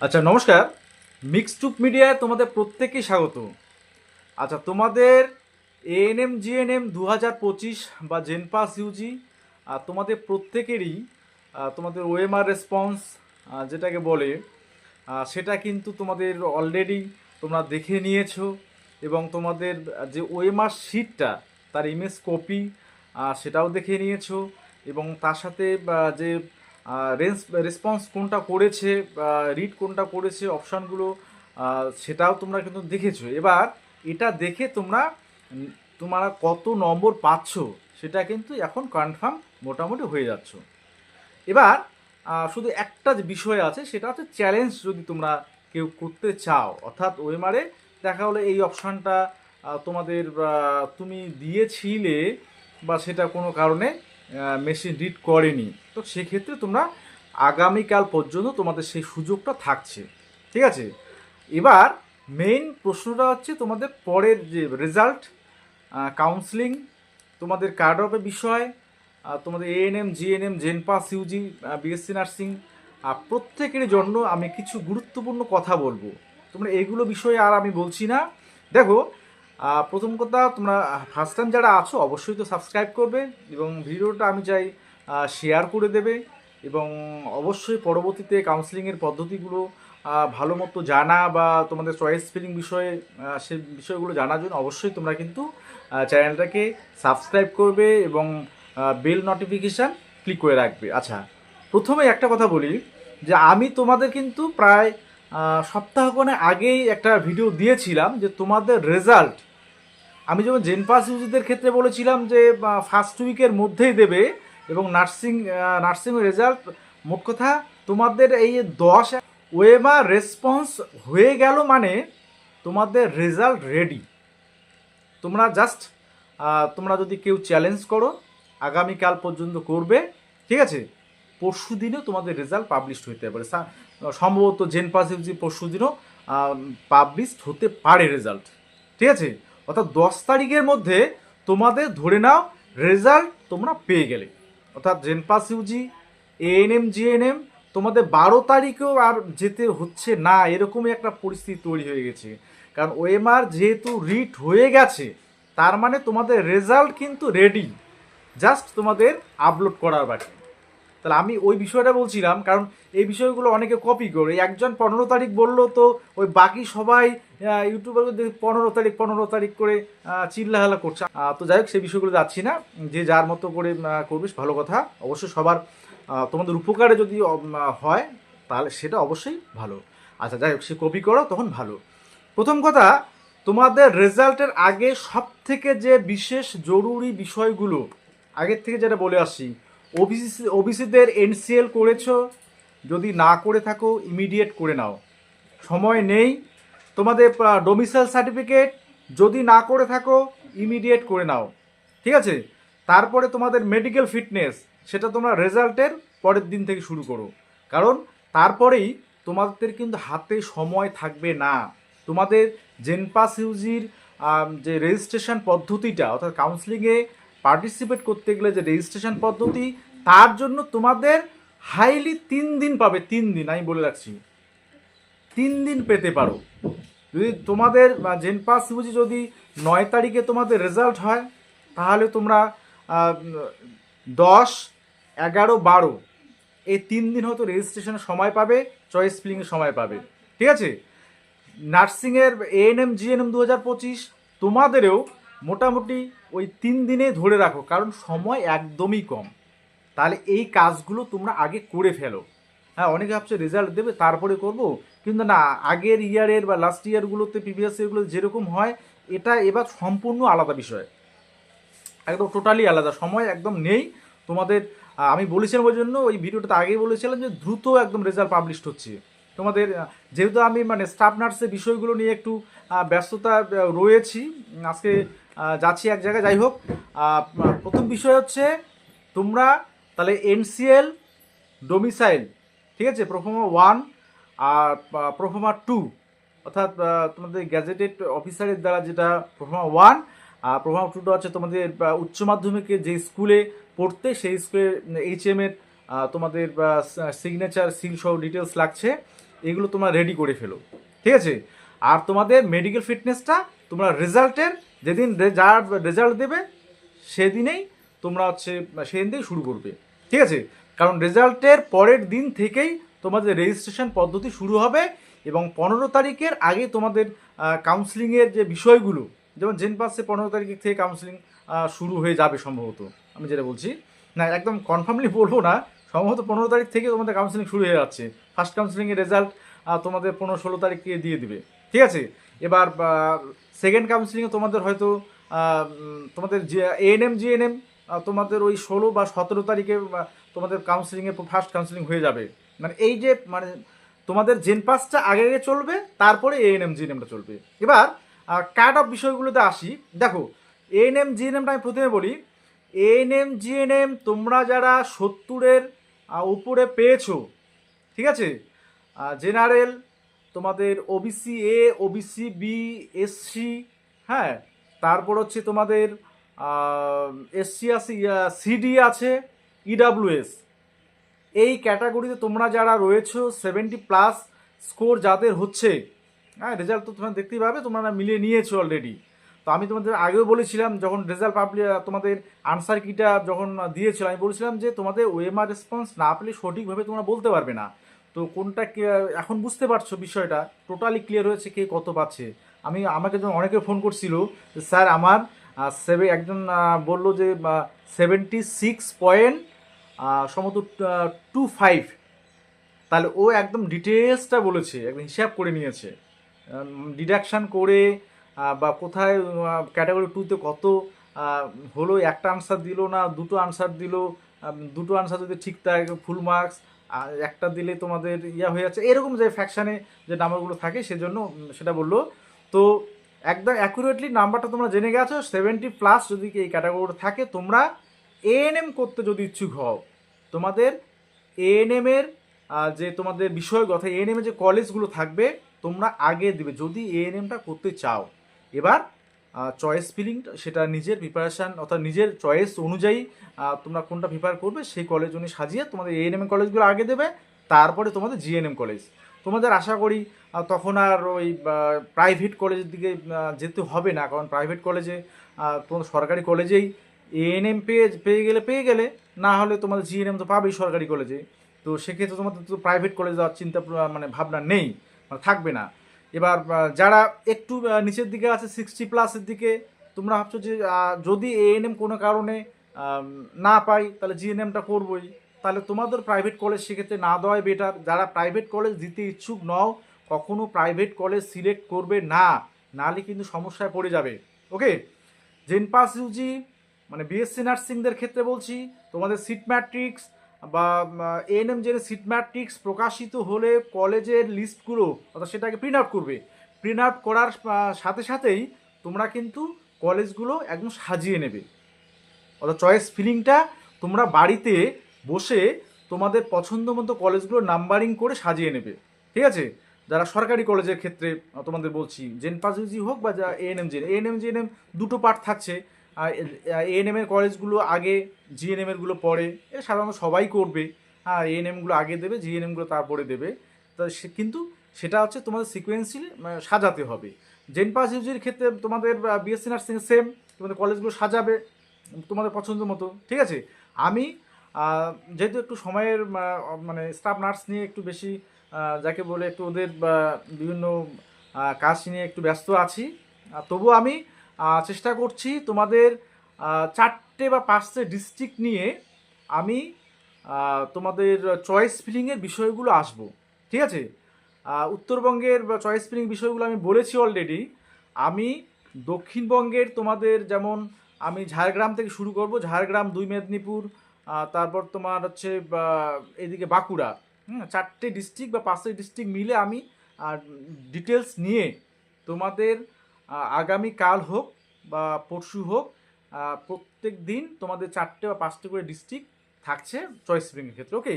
আচ্ছা, নমস্কার। মিক্সড মিডিয়ায় তোমাদের প্রত্যেককে স্বাগত। আচ্ছা, তোমাদের এএনএম জিএনএম 2025 বা জেনপাস ইউজি তোমাদের প্রত্যেকেরই তোমাদের ওএমআর রেসপন্স যেটাকে বলে সেটা কিন্তু তোমাদের অলরেডি তোমরা দেখে নিয়েছো, এবং তোমাদের যে ওএমআর শিটটা তার ইমেজ কপি সেটাও দেখে নিয়েছো, এবং তার সাথে যে রেসপন্স কোনটা করেছে, রিড কোনটা করেছে, অপশানগুলো সেটাও তোমরা কিন্তু দেখেছো। এবার এটা দেখে তোমরা কত নম্বর পাচ্ছ সেটা কিন্তু এখন কনফার্ম মোটামুটি হয়ে যাচ্ছ। এবার শুধু একটা যে বিষয় আছে সেটা হচ্ছে চ্যালেঞ্জ। যদি তোমরা কেউ করতে চাও, অর্থাৎ ওএমআরে দেখা হলো এই অপশানটা তোমাদের তুমি দিয়েছিলে বা সেটা কোনো কারণে মেশিন রিড করেনি, তো সেক্ষেত্রে তোমরা আগামীকাল পর্যন্ত তোমাদের সেই সুযোগটা থাকছে। ঠিক আছে? এবার মেইন প্রশ্নটা হচ্ছে তোমাদের পরের যে রেজাল্ট, কাউন্সিলিং, তোমাদের কার্ড অফের বিষয়, তোমাদের ANM GNM জেনপাস Yuji BSc nursing প্রত্যেকের জন্য আমি কিছু গুরুত্বপূর্ণ কথা বলবো। তোমরা এইগুলো বিষয়ে আর আমি বলছি না। দেখো, প্রথম কথা, তোমরা ফার্স্ট টাইম যারা আছো অবশ্যই তো সাবস্ক্রাইব করবে, এবং ভিডিওটা আমি চাই শেয়ার করে দেবে, এবং অবশ্যই পরবর্তীতে কাউন্সিলিংয়ের পদ্ধতিগুলো ভালো মতো জানা বা তোমাদের চয়েস ফিলিং বিষয়ে সে বিষয়গুলো জানার জন্য অবশ্যই তোমরা কিন্তু চ্যানেলটাকে সাবস্ক্রাইব করবে এবং বেল নোটিফিকেশান ক্লিক করে রাখবে। আচ্ছা, প্রথমে একটা কথা বলি যে আমি তোমাদের কিন্তু প্রায় সপ্তাহখানেক আগেই একটা ভিডিও দিয়েছিলাম যে তোমাদের রেজাল্ট আমি যেমন জেনপাস ইউজিদের ক্ষেত্রে বলেছিলাম যে ফার্স্ট উইকের মধ্যেই দেবে, এবং নার্সিং রেজাল্ট মোট কথা তোমাদের এই 10 ওয়েমার রেসপন্স হয়ে গেল, মানে তোমাদের রেজাল্ট রেডি। তোমরা জাস্ট তোমরা যদি কেউ চ্যালেঞ্জ করো আগামীকাল পর্যন্ত করবে, ঠিক আছে? পরশু দিনেও তোমাদের রেজাল্ট পাবলিশ হতে পারে, সম্ভবত জেনপাস ইউজি পরশু দিনও পাবলিশ হতে পারে রেজাল্ট। ঠিক আছে? অর্থাৎ 10 তারিখের মধ্যে তোমাদের ধরে নাও রেজাল্ট তোমরা পেয়ে গেলে, অর্থাৎ জেনপাস ইউজি এএনএম জিএনএম তোমাদের 12 তারিখেও আর যেতে হচ্ছে না, এরকমই একটা পরিস্থিতি তৈরি হয়ে গেছে। কারণ ওএমআর যেহেতু রিড হয়ে গেছে, তার মানে তোমাদের রেজাল্ট কিন্তু রেডি, জাস্ট তোমাদের আপলোড করার বাকি। তাহলে আমি ওই বিষয়টা বলছিলাম, কারণ এই বিষয়গুলো অনেকে কপি করে, একজন 15 তারিখ বললো তো ওই বাকি সবাই ইউটিউবার 15 তারিখ করে চিল্লাহালা করছে। তো যাই হোক, সেই বিষয়গুলো যাচ্ছি না, যে যার মতো করে করবিস ভালো কথা, অবশ্যই সবার তোমাদের উপকারে যদি হয় তাহলে সেটা অবশ্যই ভালো। আচ্ছা, যাই হোক, সে কপি করো তখন ভালো। প্রথম কথা, তোমাদের রেজাল্টের আগে সব থেকে যে বিশেষ জরুরি বিষয়গুলো আগের থেকে যেটা বলে আসছি, ওবিসিদের এনসিএল করেছো, যদি না করে থাকো ইমিডিয়েট করে নাও, সময় নেই। তোমাদের ডোমিসাইল সার্টিফিকেট যদি না করে থাকো ইমিডিয়েট করে নাও, ঠিক আছে? তারপরে তোমাদের মেডিকেল ফিটনেস, সেটা তোমরা রেজাল্টের পরের দিন থেকে শুরু করো, কারণ তারপরেই তোমাদের কিন্তু হাতে সময় থাকবে না। তোমাদের জেনপাস ইউজির যে রেজিস্ট্রেশন পদ্ধতিটা, অর্থাৎ কাউন্সিলিংয়ে পার্টিসিপেট করতে গেলে যে রেজিস্ট্রেশন পদ্ধতি, তার জন্য তোমাদের হাইলি 3 দিন পাবে। 3 দিন, আমি বলে রাখছি, 3 দিন পেতে পারো। যদি তোমাদের জেনপাস ইউজি যদি 9 তারিখে তোমাদের রেজাল্ট হয়, তাহলে তোমরা 10, 11, 12 এই 3 দিন হয়তো রেজিস্ট্রেশনের সময় পাবে, চয়েস ফিলিংয়ের সময় পাবে। ঠিক আছে? নার্সিংয়ের এএনএম জিএনএম 2025 তোমাদেরও মোটামুটি ওই 3 দিনে ধরে রাখো, কারণ সময় একদমই কম। তাহলে এই কাজগুলো তোমরা আগে করে ফেলো। হ্যাঁ, অনেকে ভাবছে রেজাল্ট দেবে তারপরে করব, কিন্তু না, আগের ইয়ারের বা লাস্ট ইয়ারগুলোতে প্রিভিয়াস ইয়ারগুলোতে যেরকম হয়, এটা এবার সম্পূর্ণ আলাদা বিষয়, একদম টোটালি আলাদা, সময় একদম নেই তোমাদের। আমি বলেছিলাম ওই জন্য ওই ভিডিওটাতে আগেই বলেছিলাম যে দ্রুত একদম রেজাল্ট পাবলিশ হচ্ছে তোমাদের। যেহেতু আমি স্টাফ নার্সের বিষয়গুলো নিয়ে একটু ব্যস্ততা রয়েছি, আজকে যাচ্ছি এক জায়গায়। যাই হোক, প্রথম বিষয় হচ্ছে তোমরা তাহলে এনসিএল, ডোমিসাইল, ঠিক আছে, প্রোফর্মা 1 আর প্রোফর্মা 2, অর্থাৎ তোমাদের গ্যাজেটেড অফিসারের দ্বারা যেটা প্রোফর্মা 1, আর প্রোফর্মা 2টা হচ্ছে তোমাদের উচ্চ মাধ্যমিকে যে স্কুলে পড়তে সেই স্কুলের এইচএম এর তোমাদের সিগনেচার সিল সহ ডিটেলস লাগছে। এগুলো তোমরা রেডি করে ফেলো, ঠিক আছে। আর তোমাদের মেডিকেল ফিটনেসটা তোমরা রেজাল্টের যেদিন যার রেজাল্ট দেবে সেদিনেই তোমরা হচ্ছে সেদিন থেকেই শুরু করবে, ঠিক আছে। কারণ রেজাল্টের পরের দিন থেকেই তোমাদের রেজিস্ট্রেশন পদ্ধতি শুরু হবে এবং 15 তারিখের আগে তোমাদের কাউন্সিলিংয়ের যে বিষয়গুলো, যেমন জেনপাসে 15 তারিখ থেকে কাউন্সিলিং শুরু হয়ে যাবে সম্ভবত, আমি যেটা বলছি না একদম কনফার্মলি বলবো না, সম্ভবত 15 তারিখ থেকে তোমাদের কাউন্সিলিং শুরু হয়ে যাচ্ছে। ফার্স্ট কাউন্সিলিংয়ের রেজাল্ট তোমাদের 15-16 তারিখে দিয়ে দিবে, ঠিক আছে। এবার সেকেন্ড কাউন্সিলিংয়ে তোমাদের হয়তো তোমাদের যে এএনএম জিএনএম তোমাদের ওই 16 বা 17 তারিখে তোমাদের কাউন্সিলিংয়ে ফার্স্ট কাউন্সিলিং হয়ে যাবে। মানে এই যে মানে তোমাদের জেনপাসটা আগে আগে চলবে, তারপরে এএনএম জিএনএমটা চলবে। এবার কাট অফ বিষয়গুলোতে আসি। দেখো এএনএম জিএনএমটা আমি প্রথমে বলি, এএনএম জিএনএম তোমরা যারা 70-এর উপরে পেয়েছো, ঠিক আছে, জেনারেল তোমাদের OBC A, OBC B, SC, হ্যাঁ, তারপর হচ্ছে তোমাদের এসসি আছে, সিডি আছে, ইডাব্লিউএস, এই ক্যাটাগরিতে তোমরা যারা রয়েছো 70+ স্কোর যাদের হচ্ছে, হ্যাঁ, রেজাল্ট তো তোমরা দেখতেই পাবে, তোমরা মিলিয়ে নিয়েছো অলরেডি। তো আমি তোমাদের আগেও বলেছিলাম যখন রেজাল্ট তোমাদের আনসার কিটা যখন দিয়েছিলাম, আমি বলেছিলাম যে তোমাদের ওএমআর রেসপন্স না পেলে সঠিকভাবে তোমরা বলতে পারবে না। তো কোনটা এখন বুঝতে পারছো বিষয়টা টোটালি ক্লিয়ার হয়েছে কে কত পাচ্ছে। আমাকে যখন অনেকে ফোন করছিল যে স্যার আমার একজন বললো যে 76 সম্ভবত 25, তাহলে ও একদম ডিটেলসটা বলেছে, একদম হিসাব করে নিয়েছে, ডিডাকশান করে বা কোথায় ক্যাটাগরি 2-তে কত হলো, একটা আনসার দিল না দুটো আনসার দিল, দুটো আনসার যদি ঠিক থাকে ফুল মার্কস, আর একটা দিলে তোমাদের হয়ে যাচ্ছে, এরকম যে ফ্যাকশানে যে নাম্বারগুলো থাকে সেজন্য সেটা বললো। তো একদম অ্যাকুরেটলি নাম্বারটা তোমরা জেনে গেছো। 70+ যদি এই ক্যাটাগরিটা থাকে, তোমরা এএনএম করতে যদি ইচ্ছুক হও, তোমাদের এএনএমের যে তোমাদের বিষয়গত অর্থাৎ এএনএমের যে কলেজগুলো থাকবে তোমরা আগে দিবে যদি এএনএমটা করতে চাও। এবার চয়েস ফিলিংটা সেটা নিজের প্রিপারেশান অর্থাৎ নিজের চয়েস অনুযায়ী তোমরা কোনটা প্রিপেয়ার করবে সেই কলেজ অনুযায়ী সাজিয়ে তোমাদের এএনএম কলেজগুলো আগে দেবে, তারপরে তোমাদের জিএনএম কলেজ। তোমাদের আশা করি তখন আর ওই প্রাইভেট কলেজের দিকে যেতে হবে না, কারণ প্রাইভেট কলেজে তোমাদের সরকারি কলেজেই এএনএম পেয়ে গেলে, না হলে তোমাদের জিএনএম তো পাবেই সরকারি কলেজে। তো সেক্ষেত্রে তোমাদের তো প্রাইভেট কলেজ যাওয়ার চিন্তা মানে ভাবনা নেই, মানে থাকবে না। এবার যারা একটু নিচের দিকে আছে 60+-এর দিকে, তোমরা ভাবছো যে যদি এএনএম কোনো কারণে না পাই তাহলে জিএনএমটা করবোই, তাহলে তোমাদের প্রাইভেট কলেজ সেক্ষেত্রে না দেওয়াই বেটার। যারা প্রাইভেট কলেজ দিতে ইচ্ছুক নও, কখনো প্রাইভেট কলেজ সিলেক্ট করবে না, নাহলে কিন্তু সমস্যায় পড়ে যাবে। ওকে, জেনপাস ইউজি মানে বিএসসি নার্সিংদের ক্ষেত্রে বলছি, তোমাদের সিট ম্যাট্রিক্স বা এএনএম যে সিট ম্যাট্রিক্স প্রকাশিত হলে কলেজের লিস্টগুলো অর্থাৎ সেটাকে প্রিন্ট আউট করবে। প্রিন্ট আউট করার সাথে সাথেই তোমরা কিন্তু কলেজগুলো একদম সাজিয়ে নেবে, অর্থাৎ চয়েস ফিলিংটা তোমরা বাড়িতে বসে তোমাদের পছন্দ মতো কলেজগুলো নাম্বারিং করে সাজিয়ে নেবে, ঠিক আছে। যারা সরকারি কলেজের ক্ষেত্রে তোমাদের বলছি, জেনপাস ইউজি হোক বা যা এএনএম জিএনএম দুটো পার্ট থাকছে। এএনএম এর কলেজগুলো আগে, জিএনএম এরগুলো পরে, এটা সাধারণত সবাই করবে। হ্যাঁ, এএনএমগুলো আগে দেবে, জিএনএমগুলো তারপরে দেবে। তো কিন্তু সেটা হচ্ছে তোমাদের সিকোয়েন্সিয়ালি সাজাতে হবে। জেনপাস ইউজির ক্ষেত্রে তোমাদের বিএসসি নার্সিং সেম, তোমাদের কলেজগুলো সাজাবে তোমাদের পছন্দ মতো, ঠিক আছে। আমি যেহেতু একটু সময়ের মানে স্টাফ নার্স নিয়ে একটু বেশি যাকে বলে একটু ওদের বিভিন্ন কাজ নিয়ে একটু ব্যস্ত আছি, তবুও আমি চেষ্টা করছি তোমাদের 4টে বা 5টে ডিস্ট্রিক্ট নিয়ে আমি তোমাদের চয়েস ফিলিংয়ের বিষয়গুলো আসবো, ঠিক আছে। উত্তরবঙ্গের চয়েস ফিলিং বিষয়গুলো আমি বলেছি অলরেডি। আমি দক্ষিণবঙ্গের তোমাদের যেমন আমি ঝাড়গ্রাম থেকে শুরু করব, ঝাড়গ্রাম, 2 মেদিনীপুর, তারপর তোমার হচ্ছে এদিকে বাঁকুড়া, 4টে ডিস্ট্রিক্ট বা 5টে ডিস্ট্রিক্ট মিলে আমি ডিটেলস নিয়ে তোমাদের আগামীকাল হোক বা পরশু হোক প্রত্যেক দিন তোমাদের 4টে বা 5টে করে ডিস্ট্রিক্ট থাকছে চয়েস ফিলিংয়ের ক্ষেত্রে। ওকে।